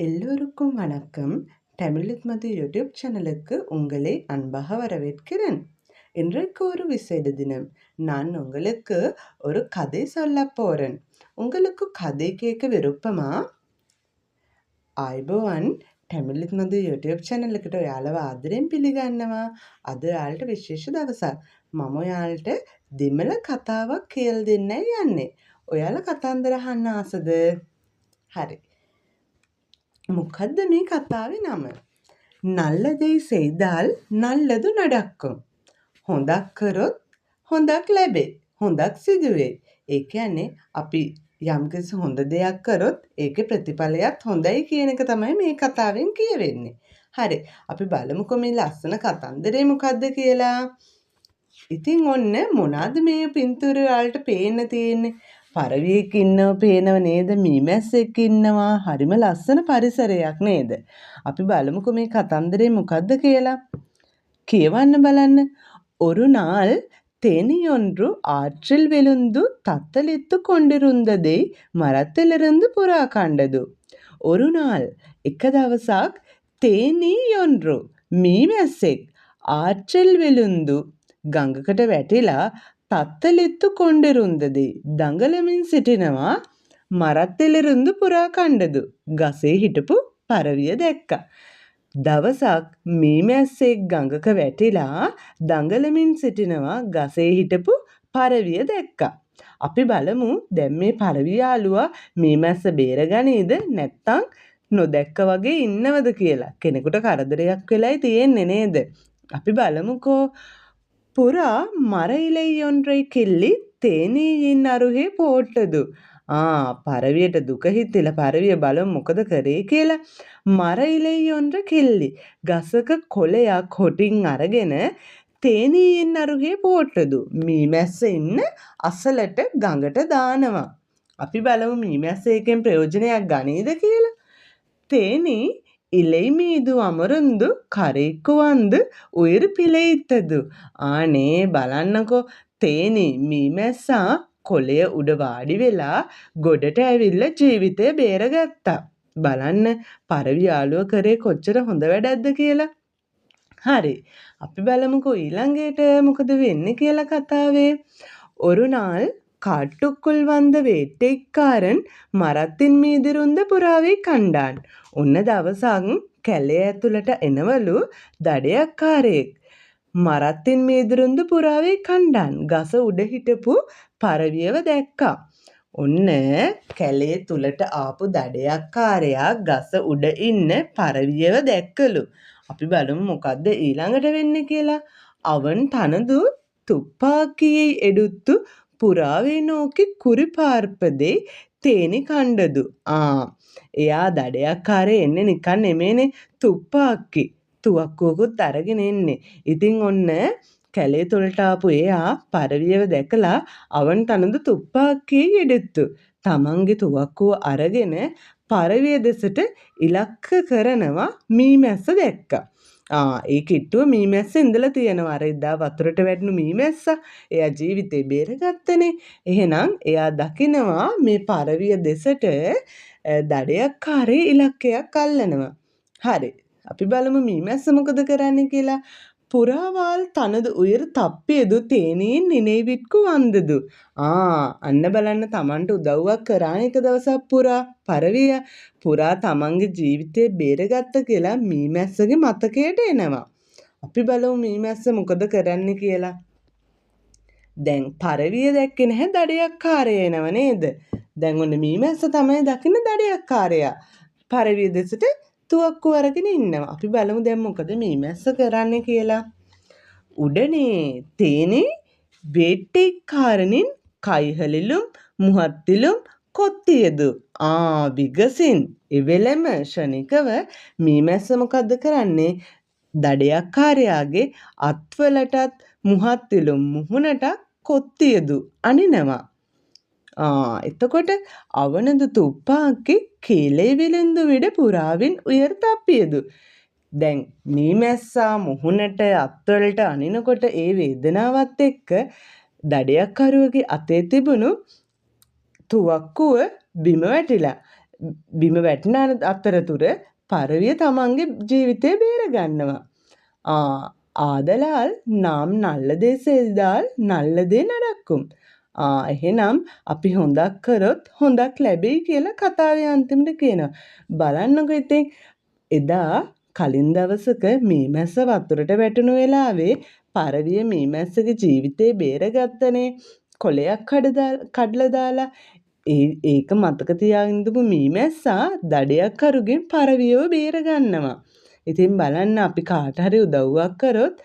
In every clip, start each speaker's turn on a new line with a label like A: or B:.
A: எல்லோருக்கும் வணக்கம். தமிழித் மது யூடியூப் சேனலுக்கு உங்களை அன்பாக வரவேற்கிறேன். இன்றைக்கு ஒரு விசேட தினம். நான் உங்களுக்கு ஒரு கதை சொல்லப் போறேன். உங்களுக்கு கதை கேட்க விருப்பமா? ආයුබෝවන් ටැමිලිත් මද YouTube channel එකට ඔයාලව ආදරෙන් පිළිගන්නවා. අද ඔයාලට විශේෂ දවසක්. මම ඔයාලට දෙමළ කතාවක් කියලා දෙන්නයි යන්නේ. ඔයාලා කතන්දර අහන්න ආසද? හරි. මොකද්ද මේ කතාවේ නම? நல்லதை செய்தால் நல்லது நடக்கும். හොඳක් කරොත් හොඳක් ලැබේ. හොඳක් සිදුවේ. ඒ කියන්නේ අපි යම්කිසි හොඳ දෙයක් කරොත් ඒකේ ප්‍රතිඵලයත් හොඳයි කියන එක තමයි මේ කතාවෙන් කියවෙන්නේ. හරි. අපි බලමුකෝ මේ ලස්සන කතන්දරේ මොකද්ද කියලා. ඉතින් ඔන්න මොනවාද මේ පින්තූරය වලට පේන්න තියෙන්නේ? පරවියෙක් ඉන්නව පේනව නේද? මීමැස්සෙක් ඉන්නවා. හරිම ලස්සන පරිසරයක් නේද? අපි බලමුකෝ මේ කතන්දරේ මොකද්ද කියලා. කියවන්න බලන්න. ஒரு நாள் தேனியொன்று ஆற்றில் விழுந்து தத்தளித்து கொண்டிருந்ததை மரத்திலிருந்து புறா கண்டது. ஒரு நாள் එක දවසක් තේනීයොන්රු මීමැස්සෙක් ආற்றிල් විලුන්දු ගඟකට වැටිලා තත්තලිත්තු කොண்டிරුන්දදී දඟලමින් සිටිනවා මරත්තිලිරුන්දු පුරා කණ්ඩදු ගසේ හිටපු පරවිය දැක්කා. දවසක් මීමැස්සෙක් ගඟක වැටිලා දඟලමින් සිටිනවා ගසේ හිටපු පරවිය දැක්කා. අපි බලමු දැන් මේ පරවිය යාළුවා මීමැස්ස බේරගනීද නැත්නම් නොදැක්ක වගේ ඉන්නවද කියලා. කෙනෙකුට කරදරයක් වෙලයි තියෙන්නේ නේද? අපි බලමුකෝ. புறா மர இலை ஒன்றை கிள்ளி தேனீயின் අරුහේ போட்டது. පරවියට දුක හිතිලා පරවිය බලමු මොකද කරේ කියලා. මර ඉලෙයි ஒன்ற කිල්ලි. ගසක කොළයක් හොටින් අරගෙන තේනීயின் අරුහේ போட்டது. මීමැස්ස ඉන්න අසලට ගඟට දානවා. අපි බලමු මීමැස්ස එකෙන් ප්‍රයෝජනයක් ගනීද කියලා. තේනී இலை மீது அமர்ந்து கரைக்கு வந்து உயிர் பிழைத்தது. ආනේ බලන්නකෝ තේනි මීමැස්සා කොළය උඩ වාඩි වෙලා ගොඩට ඇවිල්ලා ජීවිතය බේරගත්තා. බලන්න පරවි යාළුව කරේ කොච්චර හොඳ වැඩක්ද කියලා. හරි. අපි බලමුකෝ ඊළඟට මොකද වෙන්නේ කියලා කතාවේ. ஒரு நாள் காட்டுக்குள் வந்த வேட்டைக்காரன் மரத்தின் மீதிருந்த புறாவை கண்டான். ඔන්න දවසක් කැලේ ඇතුළට එනවලු දඩයක්කාරයෙක්. මරත්තින් මීදිරුන්දු පුරාවේ කණ්ඩාන් ගස උඩ හිටපු පරවියව දැක්කා. ඔන්න කැලේ තුලට ආපු දඩයක්කාරයා ගස උඩ ඉන්න පරවියව දැක්කලු. අපි බලමු මොකද්ද ඊළඟට වෙන්නේ කියලා. அவன் தனது துப்பாக்கியை எடுத்து புறாவை நோக்கி குறிபார்ப்பதை தேனி கண்டது. එයා දඩයක්කාරේ එන්නේ නිකන් නෙමේනේ තුප්පාක්කි. තුවක්කුවකුත් අරගෙන එන්නේ. ඉතින් ඔන්න කැලේ තුලට ආපු එයා පරවියව දැකලා අවන් තනදු තුප්පාක්කිය எடுத்து තමන්ගේ තුවක්කුව අරගෙන පරවිය දෙසට ඉලක්ක කරනවා මීමැස්ස දැක්කා. ඒ කිට්ටුව මීමැස්ස ඉඳලා තියෙනවා. අර එදා වතුරට වැටුණු මීමැස්සා. එයා ජීවිතේ බේරගත්තනේ. එහෙනම් එයා දකිනවා මේ පරවිය දෙසට දඩයක්කාරේ ඉලක්කයක් අල්ලනවා. හරි. අපි බලමු මීමැස්ස මොකද කරන්නේ කියලා. පුරාவால் தனது உயிர் தப்பியது தேனியின் நினைவிற்கு வந்தது. අන්න බලන්න තමන්ට උදව්වක් කරා එක දවසක් පරවිය පුරා තමන්ගේ ජීවිතේ බේරගත්ත කියලා මීමැස්සගේ මතකයට එනවා. අපි බලමු මීමැස්ස මොකද කරන්නේ කියලා. දැන් පරවිය දැක්කේ නැහැ දඩයක්කාරය එනව නේද? දැන් ඔන්න මීමැස්ස තමයි දකින්න දඩයක්කාරයා. පරවිය දෙසට තුවක්කුව අරගෙන ඉන්නවා. අපි බලමු දැන් මොකද මීමැස්ස කරන්නේ කියලා. உடனே தேனி வேட்டைக்காரனின் கைகளிலும் முகத்திலும் කොත්තියදු. විගසින් එවෙලම ෂණිකව මීමැස්ස මොකද්ද කරන්නේ? දඩයක්කාරයාගේ අත්වලටත් මුහත්තිලුම් මුහුණට කොත්තියදු අනිනවා. එතකොට අවනது துப்பாக்கி கீழே விழுந்து விட புறாவின் உயர் தப்பியது. දැන් මීමැස්සා මුහුණට අත්වලට අනිනකොට ඒ වේදනාවත් එක්ක දඩයක්කරුවගේ අතේ තිබුණු තුවක්කුව බිම වැටිලා බිම වැටෙන අතරතුර පරවිය තමන්ගේ ජීවිතේ බේරගන්නවා. ආදලාල් නම් නල්ලදේ செய்தால் නල්ලදේ නඩක්කුම්. එහෙනම් අපි හොඳක් කරොත් හොඳක් ලැබෙයි කියලා කතාවේ අන්තිමට කියනවා. බලන්නකො ඉතින් එදා කලින් දවසක මීමැස්ස වතුරට වැටුණු වෙලාවේ පරවිය මීමැස්සගේ ජීවිතේ බේරගත්තනේ. කොලයක් කඩලා දාලා ඒක මතක තියාගෙන ඉඳපු මීමැස්සා දඩයක්කරුගෙන් පරවියව බේරගන්නවා. ඉතින් බලන්න අපි කාට හරි උදව්වක් කරොත්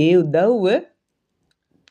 A: ඒ උදව්ව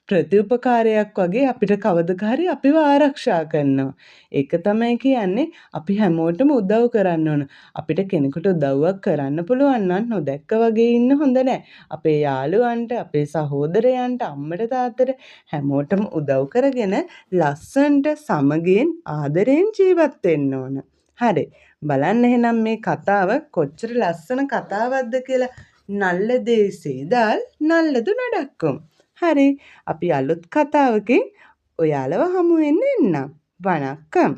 A: ප්‍රතිඋපකාරයක් වගේ අපිට කවදක හරි අපිව ආරක්ෂා කරනවා. ඒක තමයි කියන්නේ අපි හැමෝටම උදව් කරන්න ඕන. අපිට කෙනෙකුට උදව්වක් කරන්න පුළුවන් නම් නොදැක්ක වගේ ඉන්න හොඳ නැහැ. අපේ යාළුවන්ට, අපේ සහෝදරයන්ට, අම්මට තාත්තට හැමෝටම උදව් කරගෙන ලස්සනට සමගියෙන් ආදරෙන් ජීවත් වෙන්න ඕන. හරි. බලන්න එහෙනම් මේ කතාව කොච්චර ලස්සන කතාවක්ද කියලා. නල්ලදේ செய்தால் නල්ලදු නඩක්කුම්. හරි අපි අලුත් කතාවකින් ඔයාලව හමු වෙන්න එන්නම්. වණක්කම්.